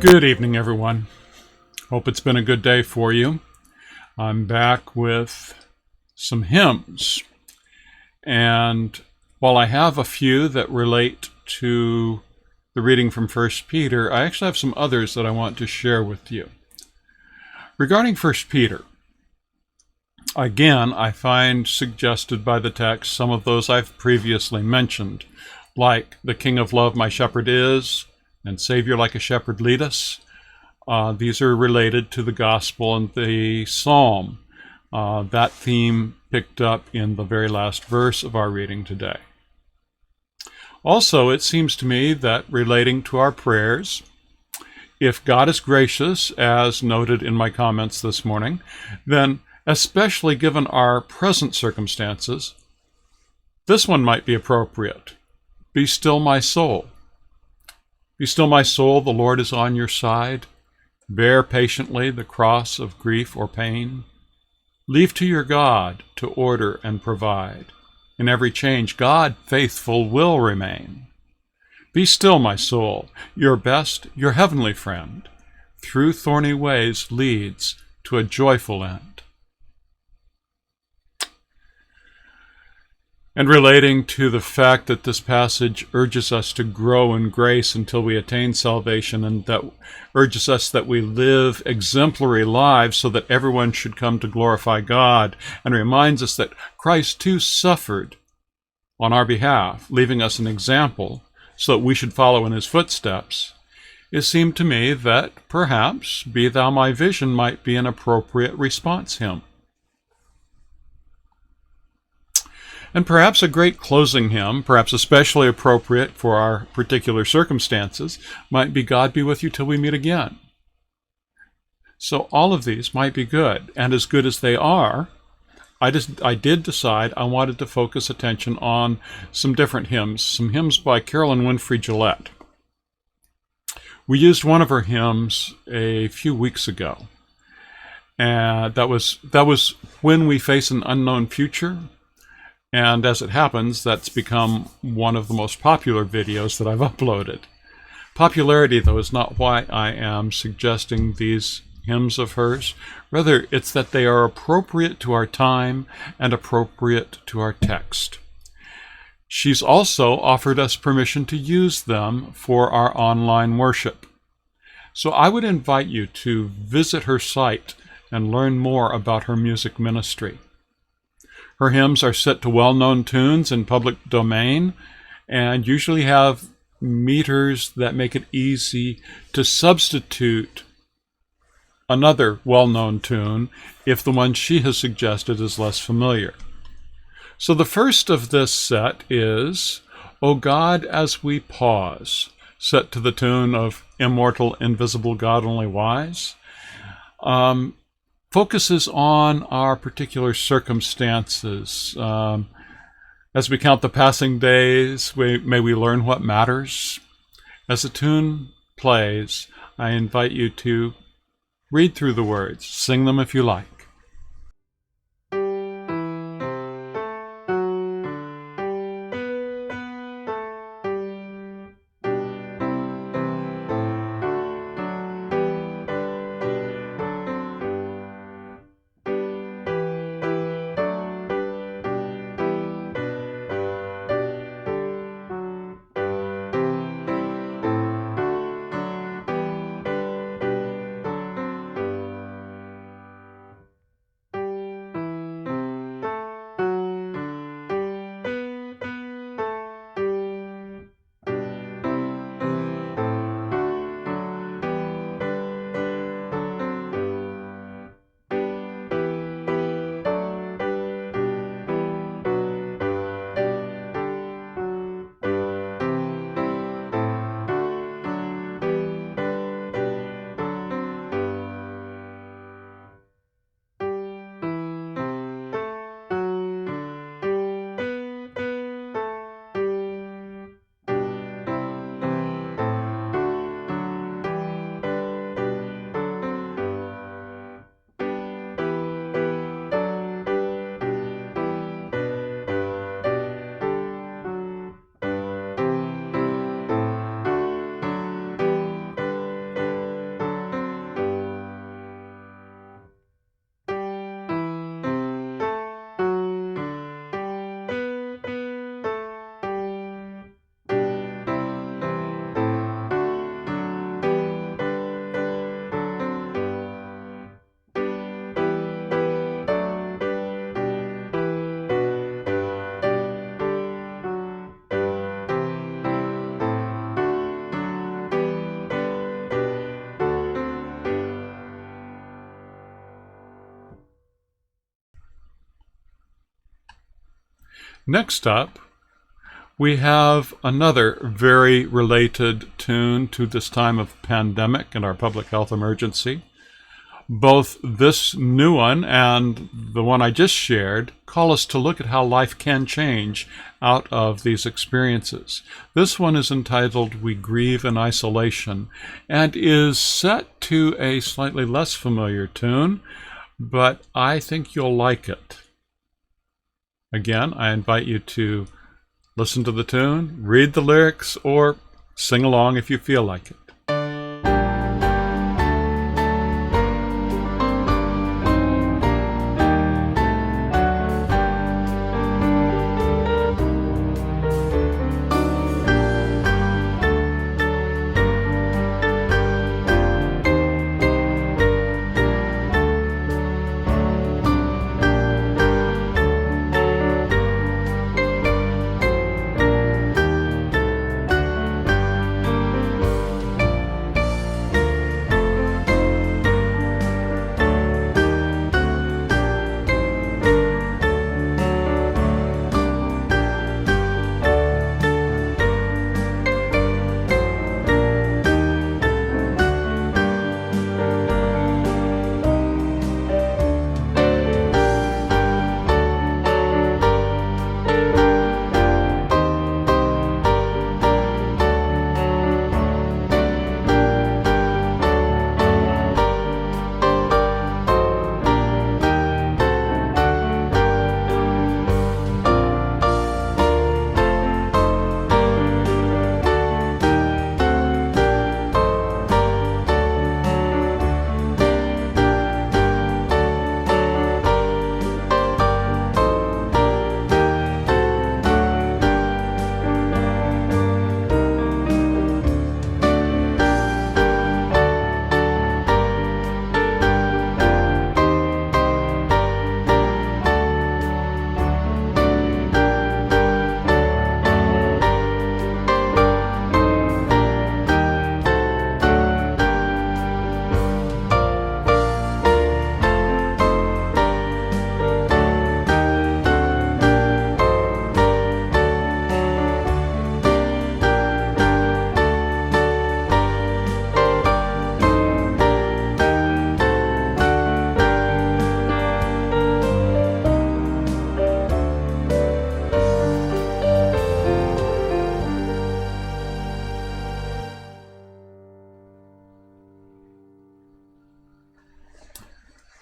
Good evening, everyone. Hope it's been a good day for you. I'm back with some hymns. And while I have a few that relate to the reading from 1 Peter, I actually have some others that I want to share with you. Regarding 1 Peter, again, I find suggested by the text some of those I've previously mentioned, like the King of Love my shepherd is, and Savior like a shepherd lead us. These are related to the gospel and the psalm. That theme picked up in the very last verse of our reading today. Also, it seems to me that relating to our prayers, if God is gracious, as noted in my comments this morning, then especially given our present circumstances, this one might be appropriate. Be still, my soul. Be still, my soul, the Lord is on your side. Bear patiently the cross of grief or pain. Leave to your God to order and provide. In every change, God faithful will remain. Be still, my soul, your best, your heavenly friend, through thorny ways leads to a joyful end. And relating to the fact that this passage urges us to grow in grace until we attain salvation, and that urges us that we live exemplary lives so that everyone should come to glorify God, and reminds us that Christ too suffered on our behalf, leaving us an example so that we should follow in his footsteps, it seemed to me that perhaps Be Thou My Vision might be an appropriate response hymn. And perhaps a great closing hymn, perhaps especially appropriate for our particular circumstances, might be God Be With You Till We Meet Again. So all of these might be good, and as good as they are, I did decide I wanted to focus attention on some different hymns, some hymns by Carolyn Winfrey Gillette. We used one of her hymns a few weeks ago, and that was When We Face an Unknown Future. And as it happens, that's become one of the most popular videos that I've uploaded. Popularity, though, is not why I am suggesting these hymns of hers. Rather, it's that they are appropriate to our time and appropriate to our text. She's also offered us permission to use them for our online worship. So I would invite you to visit her site and learn more about her music ministry. Her hymns are set to well-known tunes in public domain and usually have meters that make it easy to substitute another well-known tune if the one she has suggested is less familiar. So the first of this set is O God, As We Pause, set to the tune of Immortal, Invisible, God Only Wise. Focuses on our particular circumstances. As we count the passing days, may we learn what matters. As the tune plays, I invite you to read through the words, sing them if you like. Next up, we have another very related tune to this time of pandemic and our public health emergency. Both this new one and the one I just shared call us to look at how life can change out of these experiences. This one is entitled We Grieve in Isolation and is set to a slightly less familiar tune, but I think you'll like it. Again, I invite you to listen to the tune, read the lyrics, or sing along if you feel like it.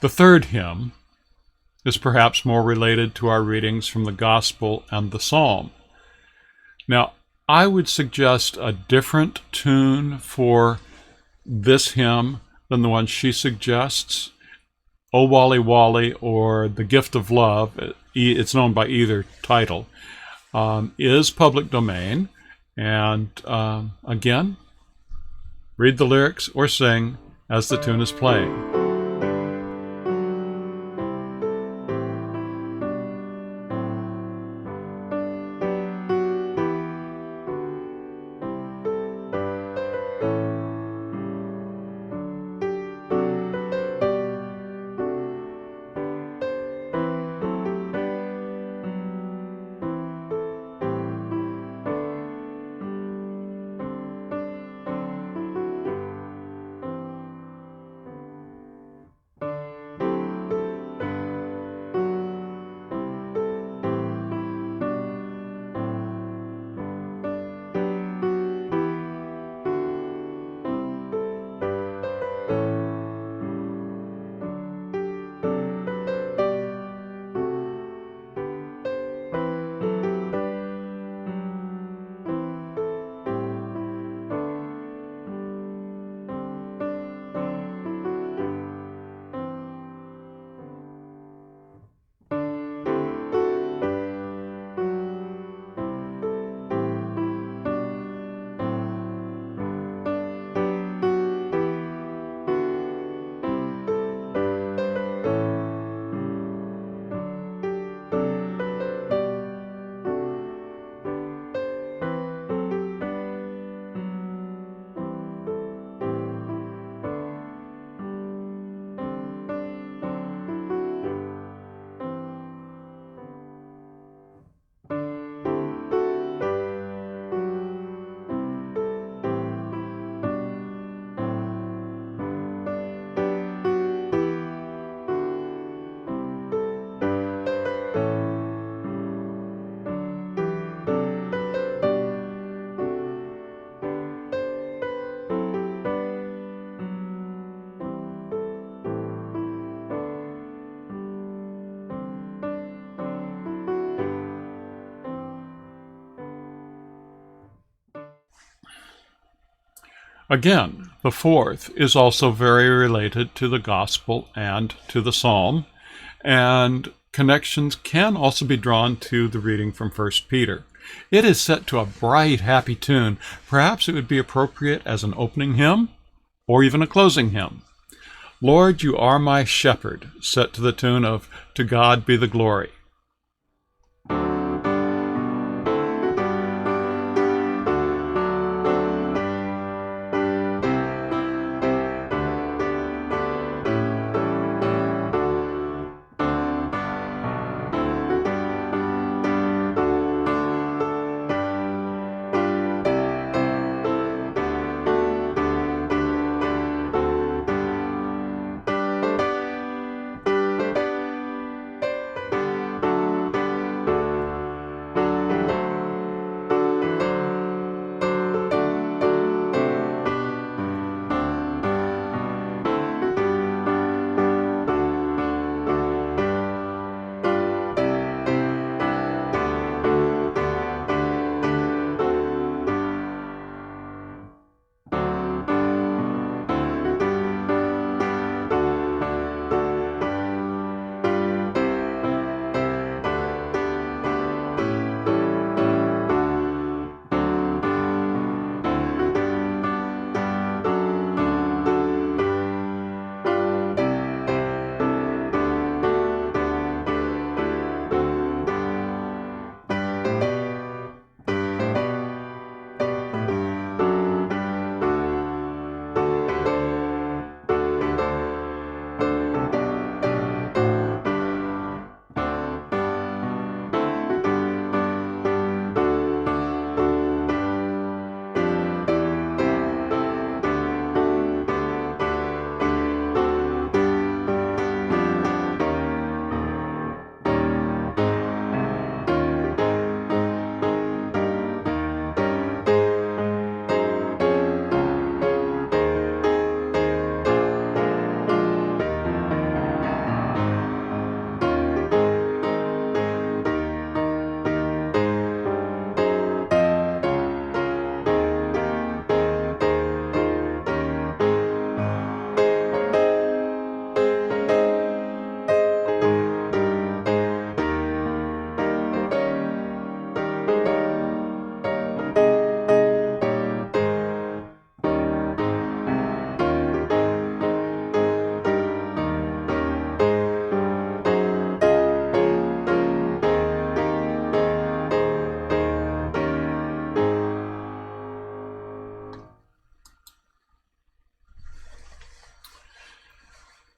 The third hymn is perhaps more related to our readings from the Gospel and the Psalm. Now, I would suggest a different tune for this hymn than the one she suggests. O Wally Wally or The Gift of Love, it's known by either title, is public domain. And again, read the lyrics or sing as the tune is playing. Again, the fourth is also very related to the gospel and to the psalm, and connections can also be drawn to the reading from 1 Peter. It is set to a bright, happy tune. Perhaps it would be appropriate as an opening hymn or even a closing hymn. Lord, you are my shepherd, set to the tune of To God Be the Glory.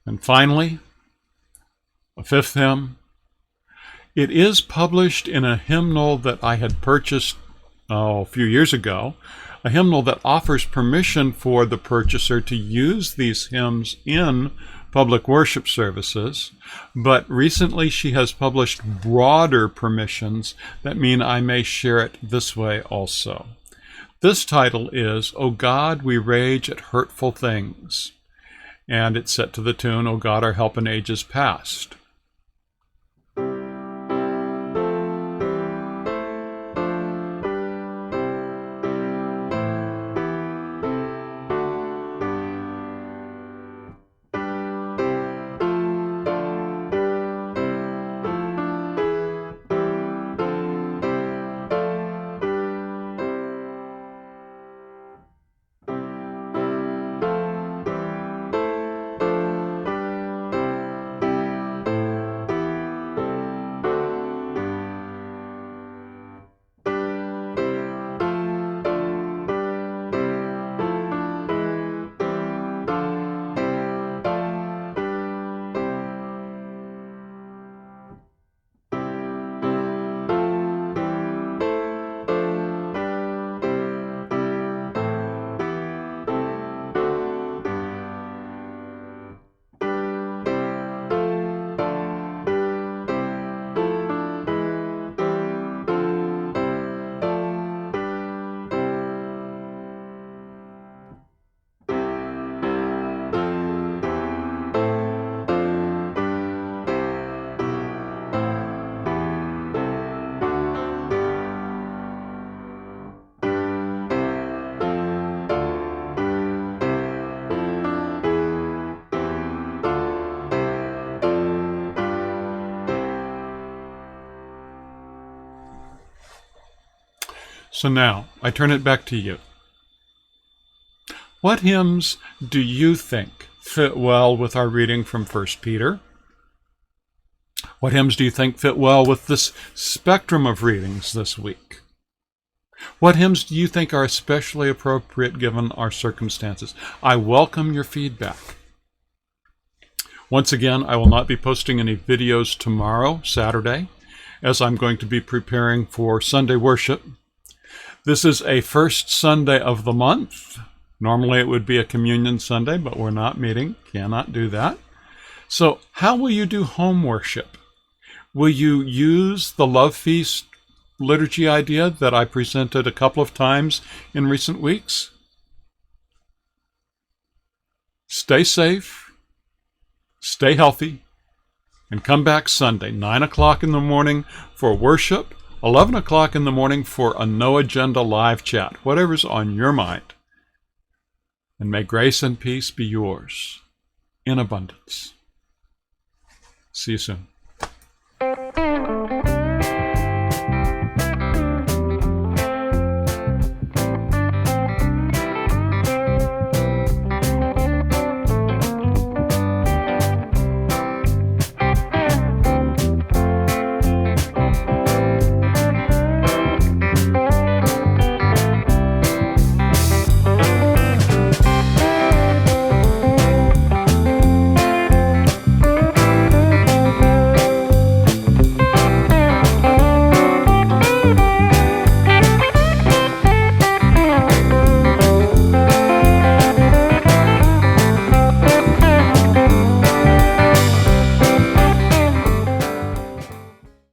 And finally, a fifth hymn. It is published in a hymnal that I had purchased a few years ago, a hymnal that offers permission for the purchaser to use these hymns in public worship services, but recently she has published broader permissions that mean I may share it this way also. This title is, O God, We Rage at Hurtful Things, and it's set to the tune, O God, Our Help in Ages Past. So now, I turn it back to you. What hymns do you think fit well with our reading from 1 Peter? What hymns do you think fit well with this spectrum of readings this week? What hymns do you think are especially appropriate given our circumstances? I welcome your feedback. Once again, I will not be posting any videos tomorrow, Saturday, as I'm going to be preparing for Sunday worship. This is a first Sunday of the month. Normally it would be a communion Sunday, but we're not meeting. Cannot do that. So how will you do home worship? Will you use the Love Feast liturgy idea that I presented a couple of times in recent weeks? Stay safe, stay healthy, and come back Sunday, 9 o'clock in the morning for worship, 11 o'clock in the morning for a no agenda live chat, whatever's on your mind. And may grace and peace be yours in abundance. See you soon.